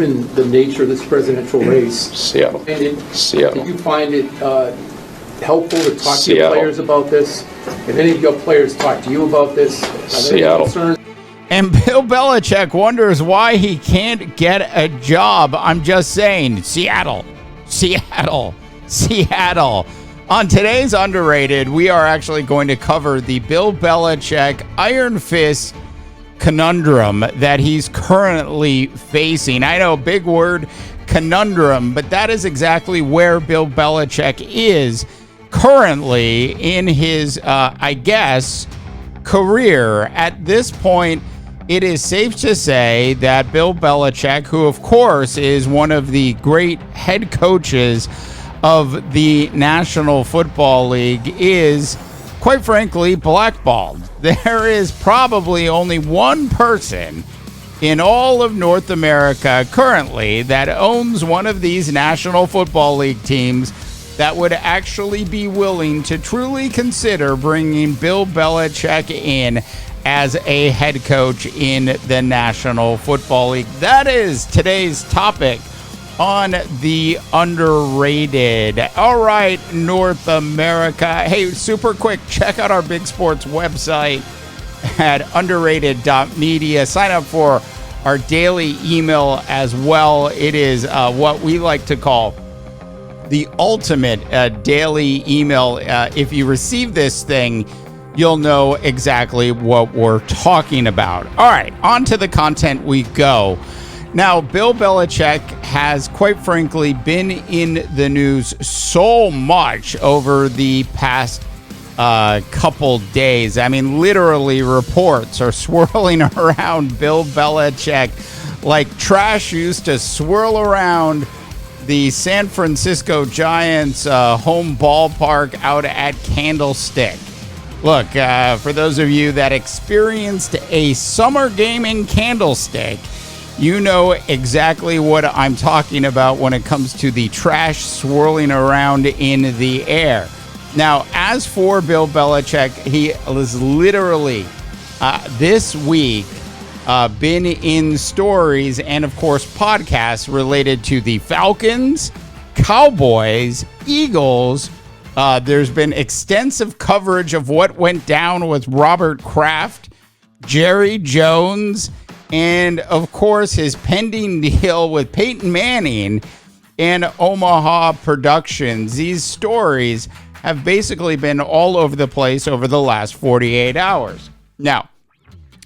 In the nature of this presidential race, Seattle. Did you find it helpful to talk to your Seattle. players about this? If any of your players talk to you about this, are there any concerns? And Bill Belichick wonders why he can't get a job. I'm just saying, Seattle. On today's Underrated, we are actually going to cover the Bill Belichick Iron Fist conundrum that he's currently facing. I know, big word, conundrum, but that is exactly where Bill Belichick is currently in his, career. At this point, it is safe to say that Bill Belichick, who of course is one of the great head coaches of the National Football League, is, quite frankly, blackballed. There is probably only one person in all of North America currently that owns one of these National Football League teams that would actually be willing to truly consider bringing Bill Belichick in as a head coach in the National Football League. That is today's topic on the Underrated. All right, North America. Hey, super quick, check out our Big Sports website at underrated.media. Sign up for our daily email as well. It is what we like to call the ultimate daily email. If you receive this thing, you'll know exactly what we're talking about. All right, on to the content we go. Now, Bill Belichick has, quite frankly, been in the news so much over the past couple days. I mean, literally, reports are swirling around Bill Belichick like trash used to swirl around the San Francisco Giants home ballpark out at Candlestick. Look, for those of you that experienced a summer game in Candlestick, you know exactly what I'm talking about when it comes to the trash swirling around in the air. Now, as for Bill Belichick, he was literally this week been in stories and, of course, podcasts related to the Falcons, Cowboys, Eagles. There's been extensive coverage of what went down with Robert Kraft, Jerry Jones, and, of course, his pending deal with Peyton Manning and Omaha Productions. These stories have basically been all over the place over the last 48 hours. Now,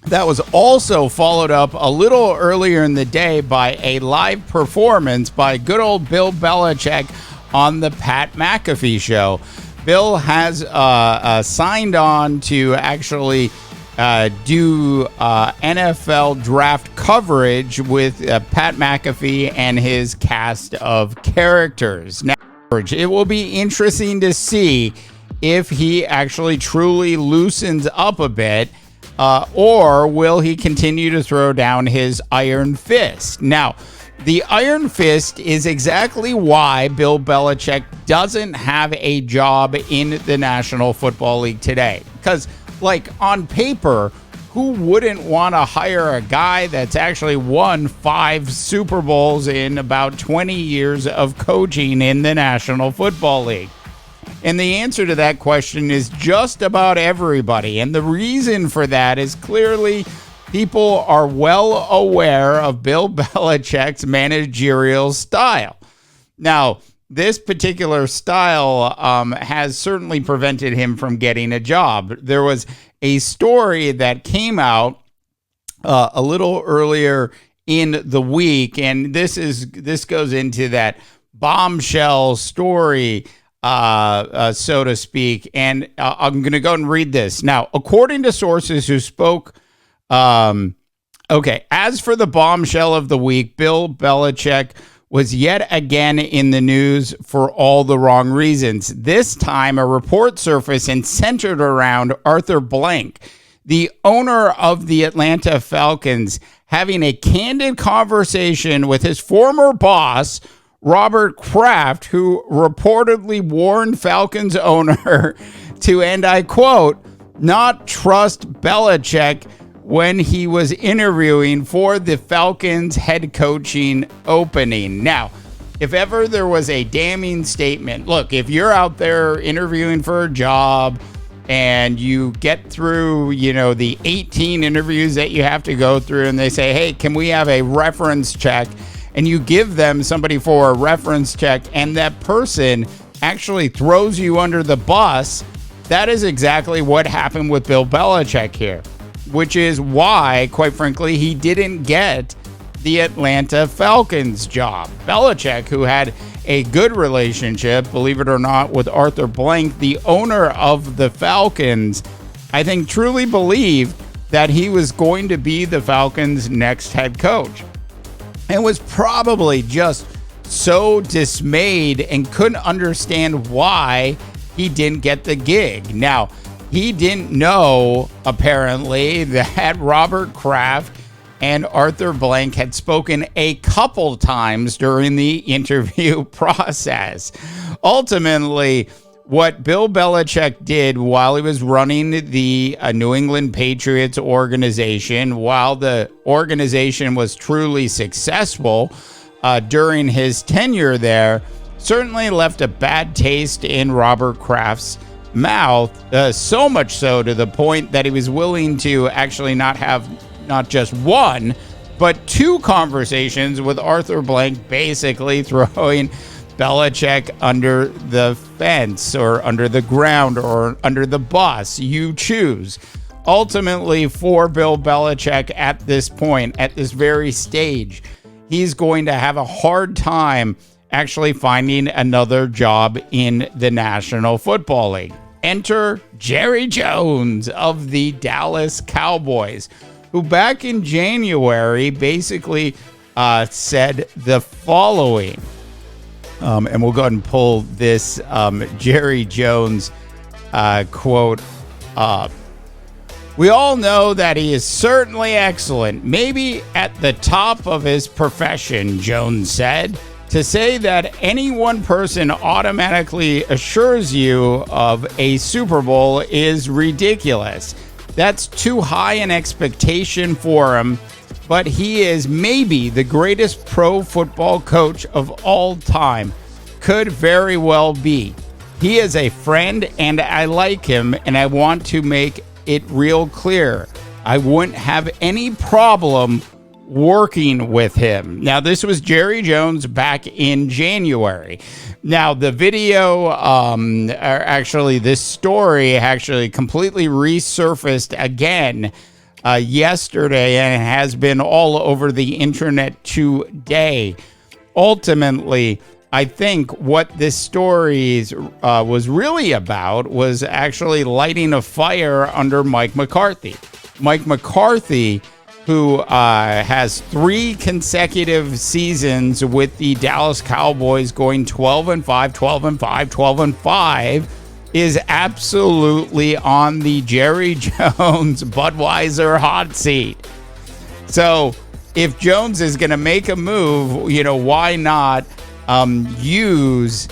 that was also followed up a little earlier in the day by a live performance by good old Bill Belichick on the Pat McAfee show. Bill has signed on to actually do NFL draft coverage with Pat McAfee and his cast of characters. Now, it will be interesting to see if he actually truly loosens up a bit, or will he continue to throw down his iron fist. Now, the Iron Fist is exactly why Bill Belichick doesn't have a job in the National Football League today. Because, like, on paper, who wouldn't want to hire a guy that's actually won 5 Super Bowls in about 20 years of coaching in the National Football League? And the answer to that question is just about everybody. And the reason for that is clearly people are well aware of Bill Belichick's managerial style. Now, this particular style has certainly prevented him from getting a job. There was a story that came out a little earlier in the week, and this goes into that bombshell story, so to speak. And I'm going to go and read this. Now, according to sources who spoke, as for the bombshell of the week, Bill Belichick was yet again in the news for all the wrong reasons. This time, a report surfaced and centered around Arthur Blank, the owner of the Atlanta Falcons, having a candid conversation with his former boss, Robert Kraft, who reportedly warned Falcons owner to, and I quote, not trust Belichick when he was interviewing for the Falcons head coaching opening. Now, if ever there was a damning statement, look, if you're out there interviewing for a job and you get through, the 18 interviews that you have to go through, and they say, hey, can we have a reference check? And you give them somebody for a reference check, and that person actually throws you under the bus, that is exactly what happened with Bill Belichick here, which is why, quite frankly, he didn't get the Atlanta Falcons job. Belichick, who had a good relationship, believe it or not, with Arthur Blank, the owner of the Falcons, I think truly believed that he was going to be the Falcons' next head coach, and was probably just so dismayed and couldn't understand why he didn't get the gig. Now, he didn't know, apparently, that Robert Kraft and Arthur Blank had spoken a couple times during the interview process. Ultimately, what Bill Belichick did while he was running the New England Patriots organization, while the organization was truly successful during his tenure there, certainly left a bad taste in Robert Kraft's mouth, so much so to the point that he was willing to actually not have not just one, but two conversations with Arthur Blank, basically throwing Belichick under the fence or under the ground or under the bus. You choose. Ultimately, for Bill Belichick at this point, at this very stage, he's going to have a hard time actually finding another job in the National Football League. Enter Jerry Jones of the Dallas Cowboys, who back in January basically said the following. And we'll go ahead and pull this Jerry Jones quote up. We all know that he is certainly excellent, maybe at the top of his profession, Jones said. To say that any one person automatically assures you of a Super Bowl is ridiculous. That's too high an expectation for him, but he is maybe the greatest pro football coach of all time. Could very well be. He is a friend, and I like him, and I want to make it real clear. I wouldn't have any problem working with him. Now, this was Jerry Jones back in January. Now, the video, or actually this story actually completely resurfaced again yesterday, and has been all over the internet today. Ultimately, I think what this story was really about was actually lighting a fire under Mike McCarthy. Mike McCarthy, who has 3 consecutive seasons with the Dallas Cowboys going 12-5, 12-5, 12-5, is absolutely on the Jerry Jones Budweiser hot seat. So if Jones is going to make a move, why not use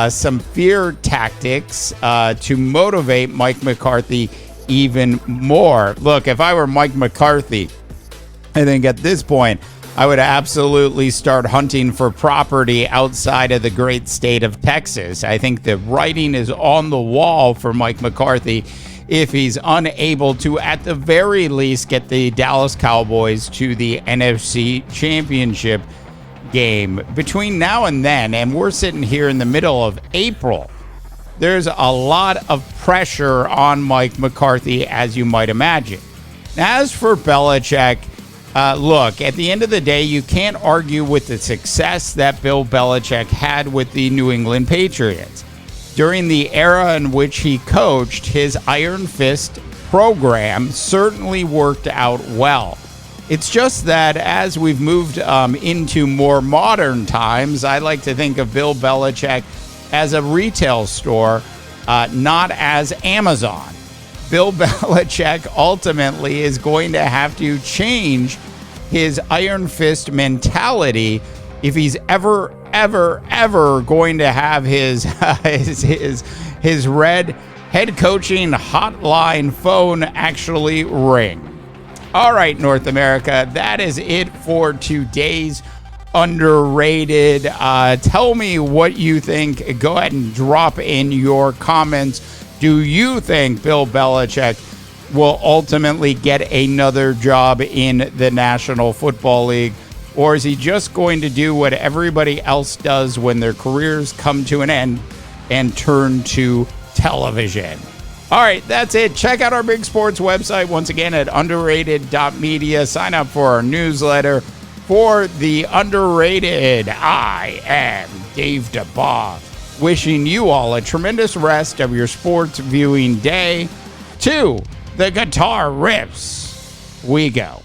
some fear tactics to motivate Mike McCarthy even more? Look, if I were Mike McCarthy, I think at this point, I would absolutely start hunting for property outside of the great state of Texas. I think the writing is on the wall for Mike McCarthy if he's unable to, at the very least, get the Dallas Cowboys to the NFC Championship game. Between now and then, and we're sitting here in the middle of April, there's a lot of pressure on Mike McCarthy, as you might imagine. As for Belichick, look, at the end of the day, you can't argue with the success that Bill Belichick had with the New England Patriots. During the era in which he coached, his Iron Fist program certainly worked out well. It's just that as we've moved into more modern times, I like to think of Bill Belichick as a retail store, not as Amazon. Bill Belichick ultimately is going to have to change his Iron Fist mentality if he's ever going to have his red head coaching hotline phone actually ring. All right, North America, that is it for today's Underrated. Tell me what you think. Go ahead and drop in your comments. Do you think Bill Belichick will ultimately get another job in the National Football League? Or is he just going to do what everybody else does when their careers come to an end and turn to television? All right, that's it. Check out our big sports website once again at underrated.media. Sign up for our newsletter. For the Underrated, I am Dave DeBoff, wishing you all a tremendous rest of your sports viewing day. To the guitar riffs we go.